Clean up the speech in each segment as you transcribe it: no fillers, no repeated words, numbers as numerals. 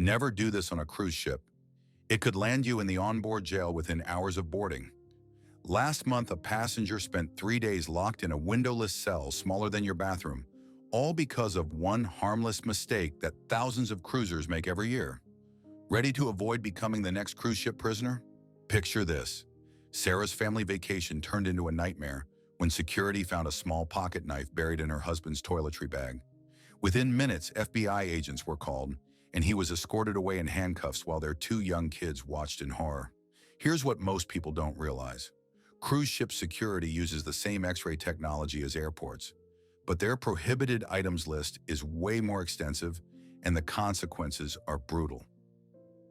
Never do this on a cruise ship. It could land you in the onboard jail within hours of boarding. Last month, a passenger spent 3 days locked in a windowless cell smaller than your bathroom, all because of one harmless mistake that thousands of cruisers make every year. Ready to avoid becoming the next cruise ship prisoner? Picture this. Sarah's family vacation turned into a nightmare when security found a small pocket knife buried in her husband's toiletry bag. Within minutes, FBI agents were called, and he was escorted away in handcuffs while their 2 young kids watched in horror. Here's what most people don't realize. Cruise ship security uses the same X-ray technology as airports, but their prohibited items list is way more extensive, and the consequences are brutal.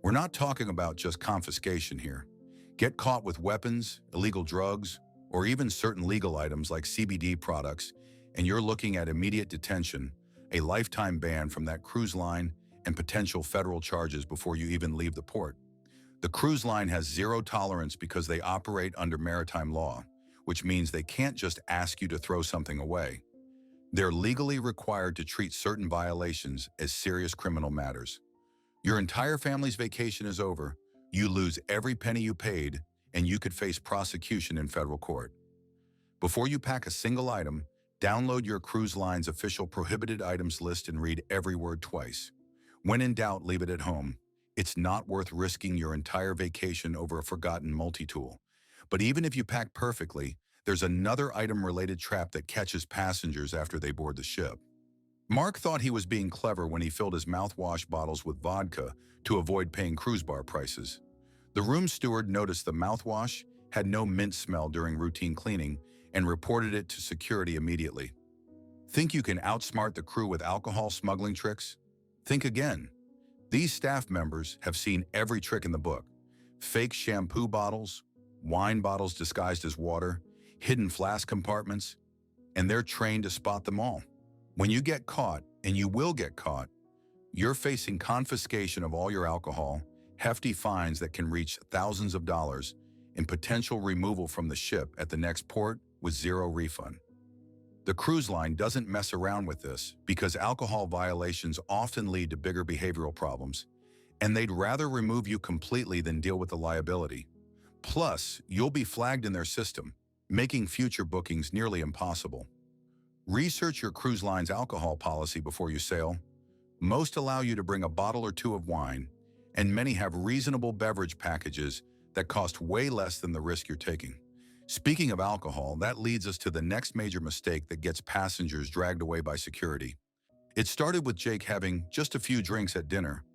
We're not talking about just confiscation here. Get caught with weapons, illegal drugs, or even certain legal items like CBD products, and you're looking at immediate detention, a lifetime ban from that cruise line, and potential federal charges before you even leave the port. The cruise line has zero tolerance because they operate under maritime law, which means they can't just ask you to throw something away. They're legally required to treat certain violations as serious criminal matters. Your entire family's vacation is over, you lose every penny you paid, and you could face prosecution in federal court. Before you pack a single item, download your cruise line's official prohibited items list and read every word twice. When in doubt, leave it at home. It's not worth risking your entire vacation over a forgotten multi-tool. But even if you pack perfectly, there's another item-related trap that catches passengers after they board the ship. Mark thought he was being clever when he filled his mouthwash bottles with vodka to avoid paying cruise bar prices. The room steward noticed the mouthwash had no mint smell during routine cleaning and reported it to security immediately. Think you can outsmart the crew with alcohol smuggling tricks? Think again. These staff members have seen every trick in the book. Fake shampoo bottles, wine bottles disguised as water, hidden flask compartments, and they're trained to spot them all. When you get caught, and you will get caught, you're facing confiscation of all your alcohol, hefty fines that can reach thousands of dollars, and potential removal from the ship at the next port with zero refund. The cruise line doesn't mess around with this because alcohol violations often lead to bigger behavioral problems, and they'd rather remove you completely than deal with the liability. Plus, you'll be flagged in their system, making future bookings nearly impossible. Research your cruise line's alcohol policy before you sail. Most allow you to bring a bottle or 2 of wine, and many have reasonable beverage packages that cost way less than the risk you're taking. Speaking of alcohol, that leads us to the next major mistake that gets passengers dragged away by security. It started with Jake having just a few drinks at dinner,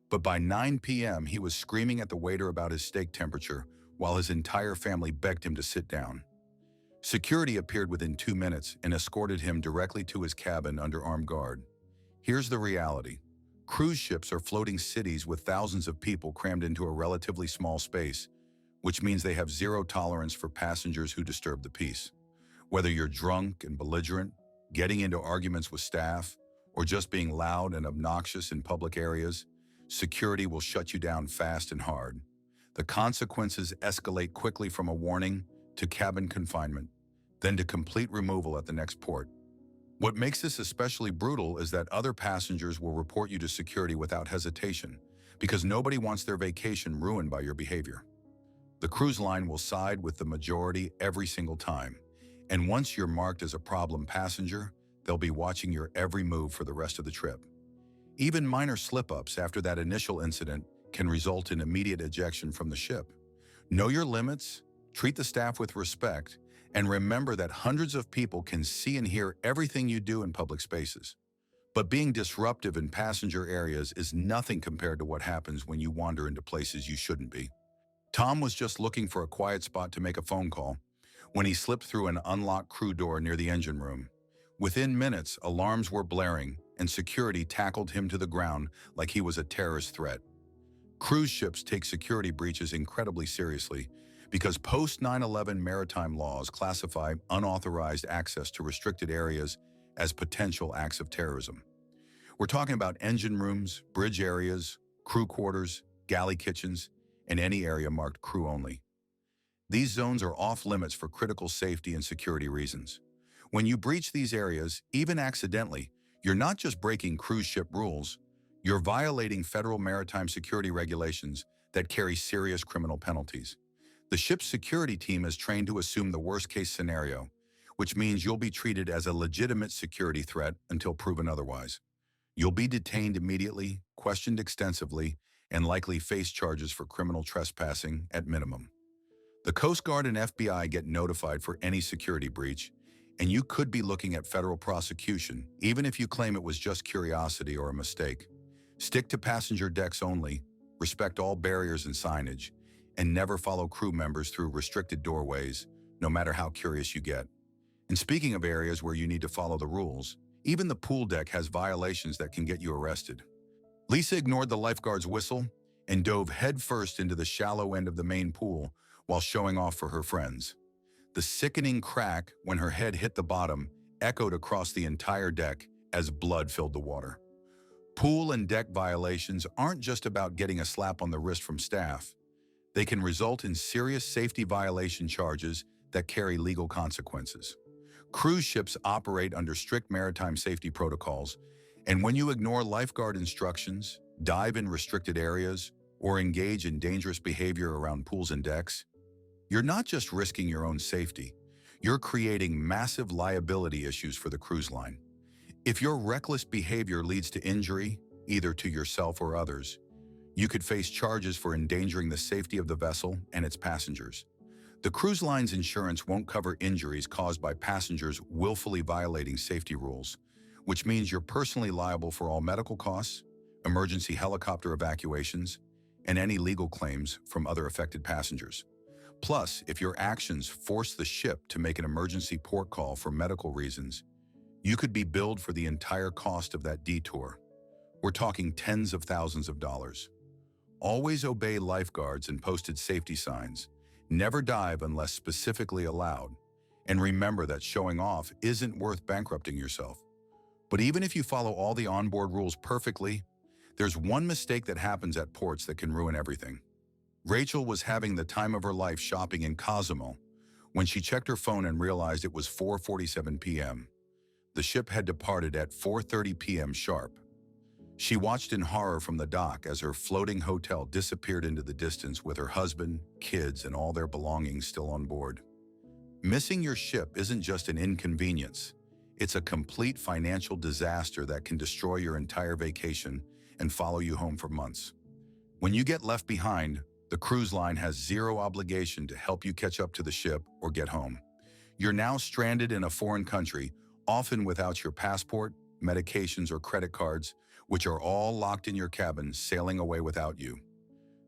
but by 9 p.m. he was screaming at the waiter about his steak temperature while his entire family begged him to sit down. Security appeared within 2 minutes and escorted him directly to his cabin under armed guard. Here's the reality. Cruise ships are floating cities with thousands of people crammed into a relatively small space, which means they have zero tolerance for passengers who disturb the peace. Whether you're drunk and belligerent, getting into arguments with staff, or just being loud and obnoxious in public areas, security will shut you down fast and hard. The consequences escalate quickly from a warning to cabin confinement, then to complete removal at the next port. What makes this especially brutal is that other passengers will report you to security without hesitation, because nobody wants their vacation ruined by your behavior. The cruise line will side with the majority every single time, and once you're marked as a problem passenger, they'll be watching your every move for the rest of the trip. Even minor slip-ups after that initial incident can result in immediate ejection from the ship. Know your limits, treat the staff with respect, and remember that hundreds of people can see and hear everything you do in public spaces. But being disruptive in passenger areas is nothing compared to what happens when you wander into places you shouldn't be. Tom was just looking for a quiet spot to make a phone call when he slipped through an unlocked crew door near the engine room. Within minutes, alarms were blaring, and security tackled him to the ground like he was a terrorist threat. Cruise ships take security breaches incredibly seriously because post-9/11 maritime laws classify unauthorized access to restricted areas as potential acts of terrorism. We're talking about engine rooms, bridge areas, crew quarters, galley kitchens, and any area marked crew only. These zones are off limits for critical safety and security reasons. When you breach these areas, even accidentally, you're not just breaking cruise ship rules, You're violating federal maritime security regulations that carry serious criminal penalties. The ship's security team is trained to assume the worst-case scenario, which means you'll be treated as a legitimate security threat until proven otherwise. You'll be detained immediately, questioned extensively, and likely face charges for criminal trespassing at minimum. The Coast Guard and FBI get notified for any security breach, and you could be looking at federal prosecution, even if you claim it was just curiosity or a mistake. Stick to passenger decks only, respect all barriers and signage, and never follow crew members through restricted doorways, no matter how curious you get. And speaking of areas where you need to follow the rules, even the pool deck has violations that can get you arrested. Lisa ignored the lifeguard's whistle and dove headfirst into the shallow end of the main pool while showing off for her friends. The sickening crack when her head hit the bottom echoed across the entire deck as blood filled the water. Pool and deck violations aren't just about getting a slap on the wrist from staff. They can result in serious safety violation charges that carry legal consequences. Cruise ships operate under strict maritime safety protocols, and when you ignore lifeguard instructions, dive in restricted areas, or engage in dangerous behavior around pools and decks, you're not just risking your own safety, you're creating massive liability issues for the cruise line. If your reckless behavior leads to injury, either to yourself or others, you could face charges for endangering the safety of the vessel and its passengers. The cruise line's insurance won't cover injuries caused by passengers willfully violating safety rules, which means you're personally liable for all medical costs, emergency helicopter evacuations, and any legal claims from other affected passengers. Plus, if your actions force the ship to make an emergency port call for medical reasons, you could be billed for the entire cost of that detour. We're talking tens of thousands of dollars. Always obey lifeguards and posted safety signs. Never dive unless specifically allowed. And remember that showing off isn't worth bankrupting yourself. But even if you follow all the onboard rules perfectly, there's one mistake that happens at ports that can ruin everything. Rachel was having the time of her life shopping in Cozumel when she checked her phone and realized it was 4:47 p.m. The ship had departed at 4:30 p.m. sharp. She watched in horror from the dock as her floating hotel disappeared into the distance with her husband, kids, and all their belongings still on board. Missing your ship isn't just an inconvenience. It's a complete financial disaster that can destroy your entire vacation and follow you home for months. When you get left behind, the cruise line has zero obligation to help you catch up to the ship or get home. You're now stranded in a foreign country, often without your passport, medications, or credit cards, which are all locked in your cabin, sailing away without you.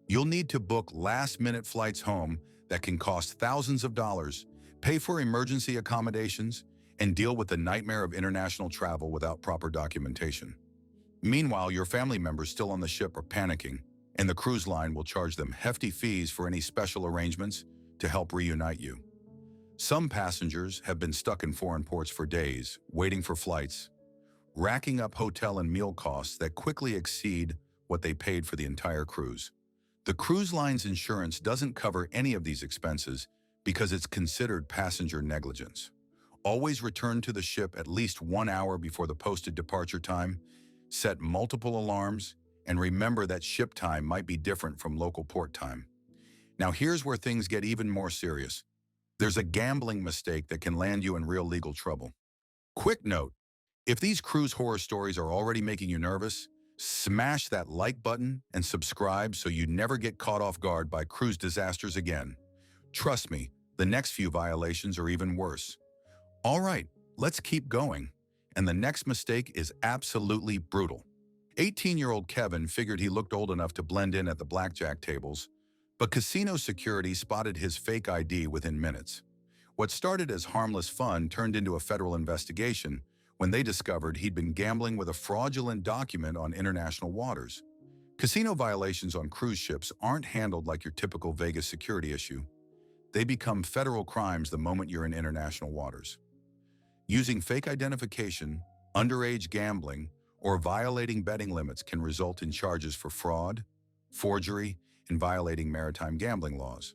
You'll need to book last-minute flights home that can cost thousands of dollars, pay for emergency accommodations, and deal with the nightmare of international travel without proper documentation. Meanwhile, your family members still on the ship are panicking, and the cruise line will charge them hefty fees for any special arrangements to help reunite you. Some passengers have been stuck in foreign ports for days, waiting for flights, racking up hotel and meal costs that quickly exceed what they paid for the entire cruise. The cruise line's insurance doesn't cover any of these expenses because it's considered passenger negligence. Always return to the ship at least 1 hour before the posted departure time, set multiple alarms, and remember that ship time might be different from local port time. Now here's where things get even more serious. There's a gambling mistake that can land you in real legal trouble. Quick note, if these cruise horror stories are already making you nervous, smash that like button and subscribe so you never get caught off guard by cruise disasters again. Trust me, the next few violations are even worse. All right, let's keep going. And the next mistake is absolutely brutal. 18-year-old Kevin figured he looked old enough to blend in at the blackjack tables, but casino security spotted his fake ID within minutes. What started as harmless fun turned into a federal investigation when they discovered he'd been gambling with a fraudulent document on international waters. Casino violations on cruise ships aren't handled like your typical Vegas security issue. They become federal crimes the moment you're in international waters. Using fake identification, underage gambling, or violating betting limits can result in charges for fraud, forgery, and violating maritime gambling laws.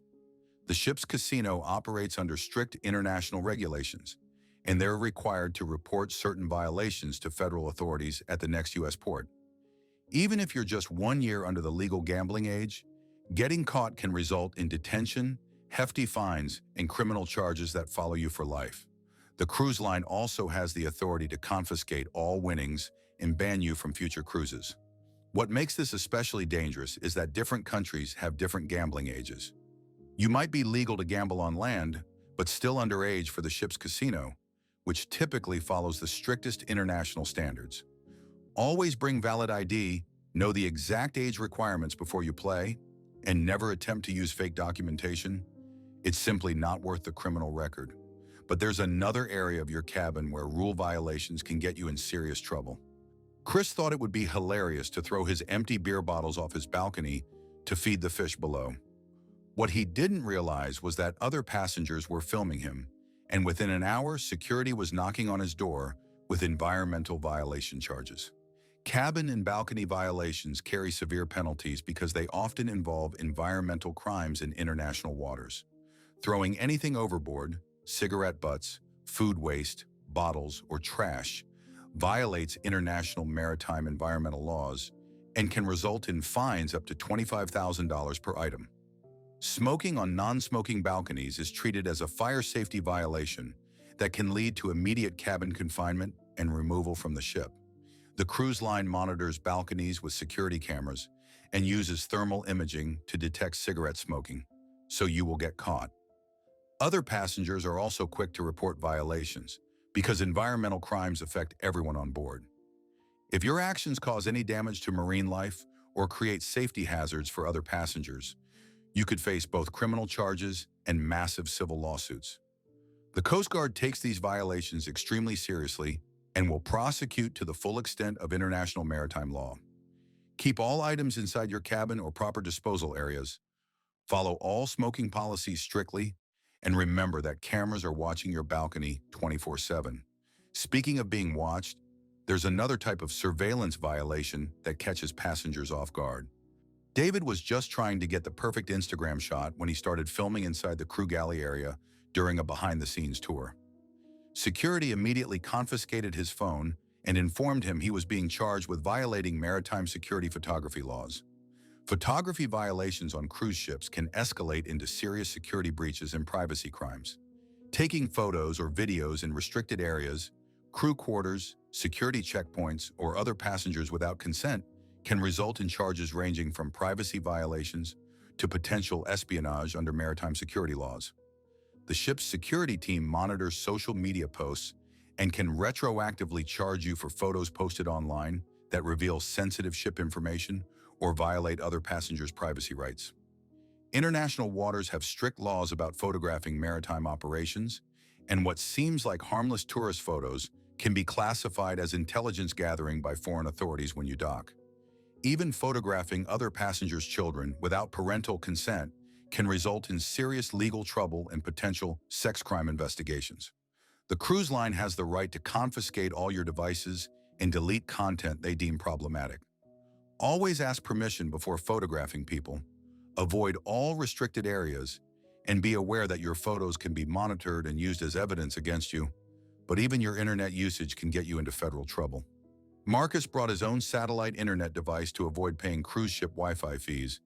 The ship's casino operates under strict international regulations, and they're required to report certain violations to federal authorities at the next U.S. port. Even if you're just 1 year under the legal gambling age, getting caught can result in detention, hefty fines, and criminal charges that follow you for life. The cruise line also has the authority to confiscate all winnings and ban you from future cruises. What makes this especially dangerous is that different countries have different gambling ages. You might be legal to gamble on land, but still underage for the ship's casino, which typically follows the strictest international standards. Always bring valid ID, know the exact age requirements before you play, and never attempt to use fake documentation. It's simply not worth the criminal record. But there's another area of your cabin where rule violations can get you in serious trouble. Chris thought it would be hilarious to throw his empty beer bottles off his balcony to feed the fish below. What he didn't realize was that other passengers were filming him, and within an hour, security was knocking on his door with environmental violation charges. Cabin and balcony violations carry severe penalties because they often involve environmental crimes in international waters. Throwing anything overboard, cigarette butts, food waste, bottles, or trash, violates international maritime environmental laws and can result in fines up to $25,000 per item. Smoking on non-smoking balconies is treated as a fire safety violation that can lead to immediate cabin confinement and removal from the ship. The cruise line monitors balconies with security cameras and uses thermal imaging to detect cigarette smoking, so you will get caught. Other passengers are also quick to report violations because environmental crimes affect everyone on board. If your actions cause any damage to marine life or create safety hazards for other passengers, you could face both criminal charges and massive civil lawsuits. The Coast Guard takes these violations extremely seriously and will prosecute to the full extent of international maritime law. Keep all items inside your cabin or proper disposal areas. Follow all smoking policies strictly, and remember that cameras are watching your balcony 24/7. Speaking of being watched, there's another type of surveillance violation that catches passengers off guard. David was just trying to get the perfect Instagram shot when he started filming inside the crew galley area during a behind-the-scenes tour. Security immediately confiscated his phone and informed him he was being charged with violating maritime security photography laws. Photography violations on cruise ships can escalate into serious security breaches and privacy crimes. Taking photos or videos in restricted areas, crew quarters, security checkpoints, or other passengers without consent can result in charges ranging from privacy violations to potential espionage under maritime security laws. The ship's security team monitors social media posts and can retroactively charge you for photos posted online that reveal sensitive ship information or violate other passengers' privacy rights. International waters have strict laws about photographing maritime operations, and what seems like harmless tourist photos can be classified as intelligence gathering by foreign authorities when you dock. Even photographing other passengers' children without parental consent can result in serious legal trouble and potential sex crime investigations. The cruise line has the right to confiscate all your devices and delete content they deem problematic. Always ask permission before photographing people, avoid all restricted areas, and be aware that your photos can be monitored and used as evidence against you, but even your internet usage can get you into federal trouble. Marcus brought his own satellite internet device to avoid paying cruise ship Wi-Fi fees,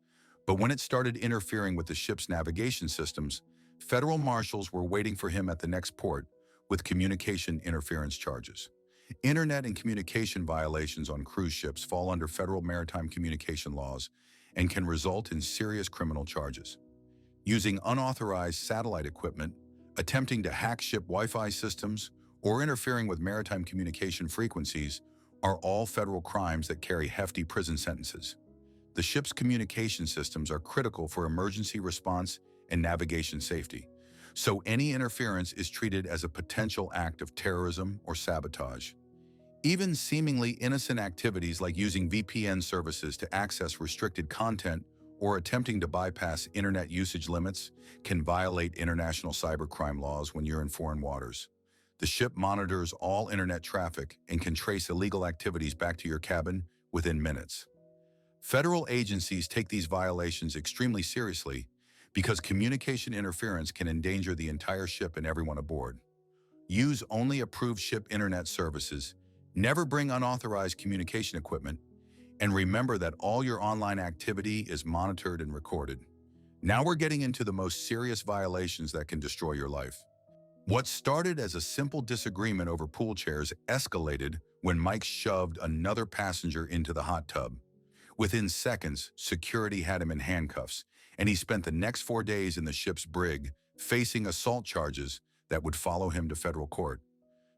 but when it started interfering with the ship's navigation systems, federal marshals were waiting for him at the next port with communication interference charges. Internet and communication violations on cruise ships fall under federal maritime communication laws and can result in serious criminal charges. Using unauthorized satellite equipment, attempting to hack ship Wi-Fi systems, or interfering with maritime communication frequencies are all federal crimes that carry hefty prison sentences. The ship's communication systems are critical for emergency response and navigation safety, so any interference is treated as a potential act of terrorism or sabotage. Even seemingly innocent activities like using VPN services to access restricted content or attempting to bypass internet usage limits can violate international cybercrime laws when you're in foreign waters. The ship monitors all internet traffic and can trace illegal activities back to your cabin within minutes. Federal agencies take these violations extremely seriously because communication interference can endanger the entire ship and everyone aboard. Use only approved ship internet services, never bring unauthorized communication equipment, And remember that all your online activity is monitored and recorded. Now we're getting into the most serious violations that can destroy your life. What started as a simple disagreement over pool chairs escalated when Mike shoved another passenger into the hot tub. Within seconds, security had him in handcuffs, and he spent the next 4 days in the ship's brig, facing assault charges that would follow him to federal court.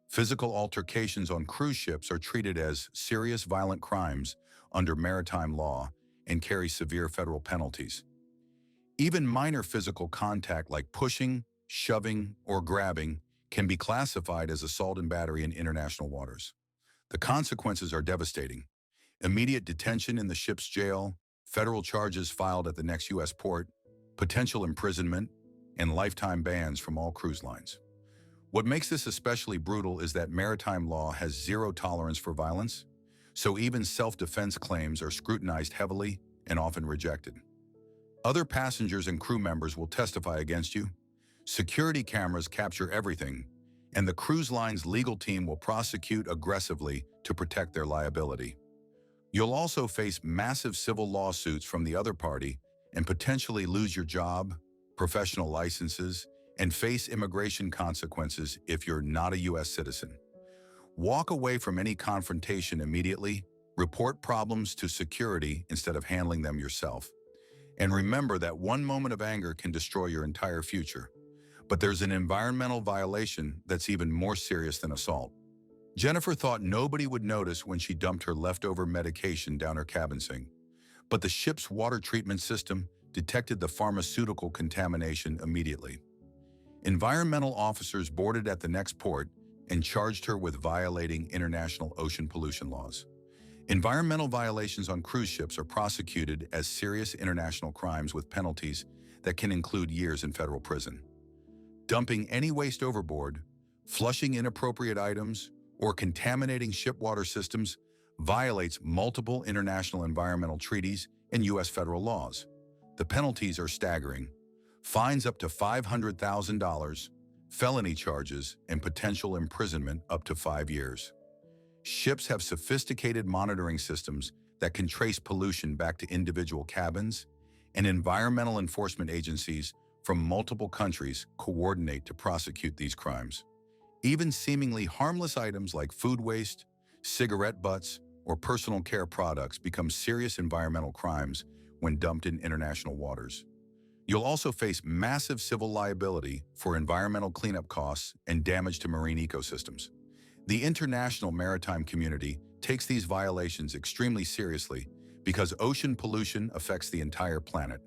Physical altercations on cruise ships are treated as serious violent crimes under maritime law and carry severe federal penalties. Even minor physical contact like pushing, shoving, or grabbing can be classified as assault and battery in international waters. The consequences are devastating. Immediate detention in the ship's jail, federal charges filed at the next U.S. port, potential imprisonment, and lifetime bans from all cruise lines. What makes this especially brutal is that maritime law has zero tolerance for violence, so even self-defense claims are scrutinized heavily and often rejected. Other passengers and crew members will testify against you. Security cameras capture everything, and the cruise line's legal team will prosecute aggressively to protect their liability. You'll also face massive civil lawsuits from the other party and potentially lose your job, professional licenses, and face immigration consequences if you're not a U.S. citizen. Walk away from any confrontation immediately, report problems to security instead of handling them yourself. And remember that one moment of anger can destroy your entire future. But there's an environmental violation that's even more serious than assault. Jennifer thought nobody would notice when she dumped her leftover medication down her cabin sink. But the ship's water treatment system detected the pharmaceutical contamination immediately. Environmental officers boarded at the next port and charged her with violating international ocean pollution laws. Environmental violations on cruise ships are prosecuted as serious international crimes with penalties that can include years in federal prison. Dumping any waste overboard, flushing inappropriate items, or contaminating ship water systems violates multiple international environmental treaties and U.S. federal laws. The penalties are staggering: fines up to $500,000, felony charges, and potential imprisonment up to 5 years. Ships have sophisticated monitoring systems that can trace pollution back to individual cabins, and environmental enforcement agencies from multiple countries coordinate to prosecute these crimes. Even seemingly harmless items like food waste, cigarette butts, or personal care products become serious environmental crimes when dumped in international waters. You'll also face massive civil liability for environmental cleanup costs and damage to marine ecosystems. The international maritime community takes these violations extremely seriously because ocean pollution affects the entire planet.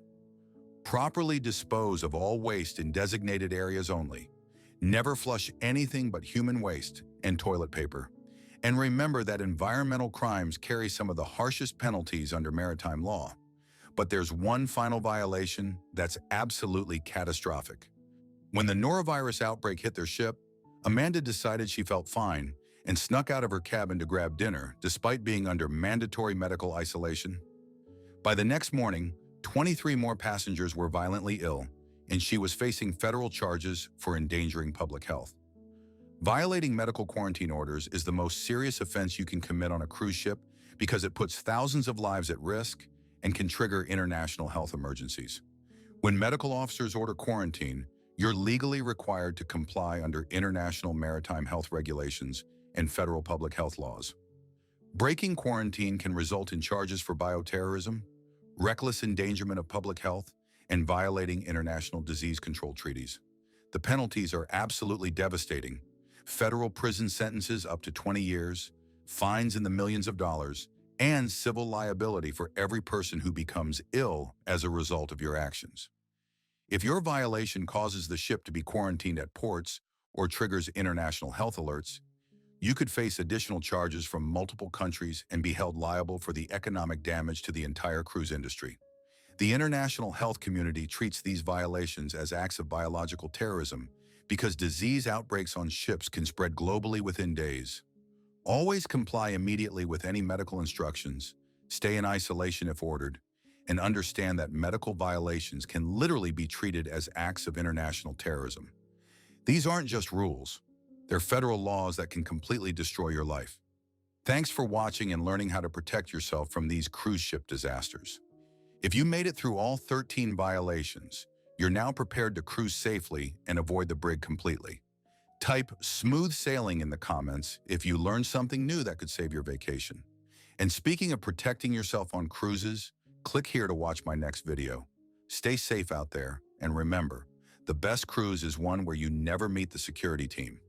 Properly dispose of all waste in designated areas only. Never flush anything but human waste and toilet paper. And remember that environmental crimes carry some of the harshest penalties under maritime law. But there's one final violation that's absolutely catastrophic. When the norovirus outbreak hit their ship, Amanda decided she felt fine and snuck out of her cabin to grab dinner despite being under mandatory medical isolation. By the next morning, 23 more passengers were violently ill, and she was facing federal charges for endangering public health. Violating medical quarantine orders is the most serious offense you can commit on a cruise ship because it puts thousands of lives at risk and can trigger international health emergencies. When medical officers order quarantine, you're legally required to comply under international maritime health regulations and federal public health laws. Breaking quarantine can result in charges for bioterrorism, reckless endangerment of public health, and violating international disease control treaties. The penalties are absolutely devastating: federal prison sentences up to 20 years, fines in the millions of dollars, and civil liability for every person who becomes ill as a result of your actions. If your violation causes the ship to be quarantined at ports or triggers international health alerts, you could face additional charges from multiple countries and be held liable for the economic damage to the entire cruise industry. The international health community treats these violations as acts of biological terrorism because disease outbreaks on ships can spread globally within days. Always comply immediately with any medical instructions, stay in isolation if ordered, and understand that medical violations can literally be treated as acts of international terrorism. These aren't just rules. They're federal laws that can completely destroy your life. Thanks for watching and learning how to protect yourself from these cruise ship disasters. If you made it through all 13 violations, you're now prepared to cruise safely and avoid the brig completely. Type smooth sailing in the comments if you learned something new that could save your vacation. And speaking of protecting yourself on cruises, click here to watch my next video. Stay safe out there, and remember, the best cruise is one where you never meet the security team.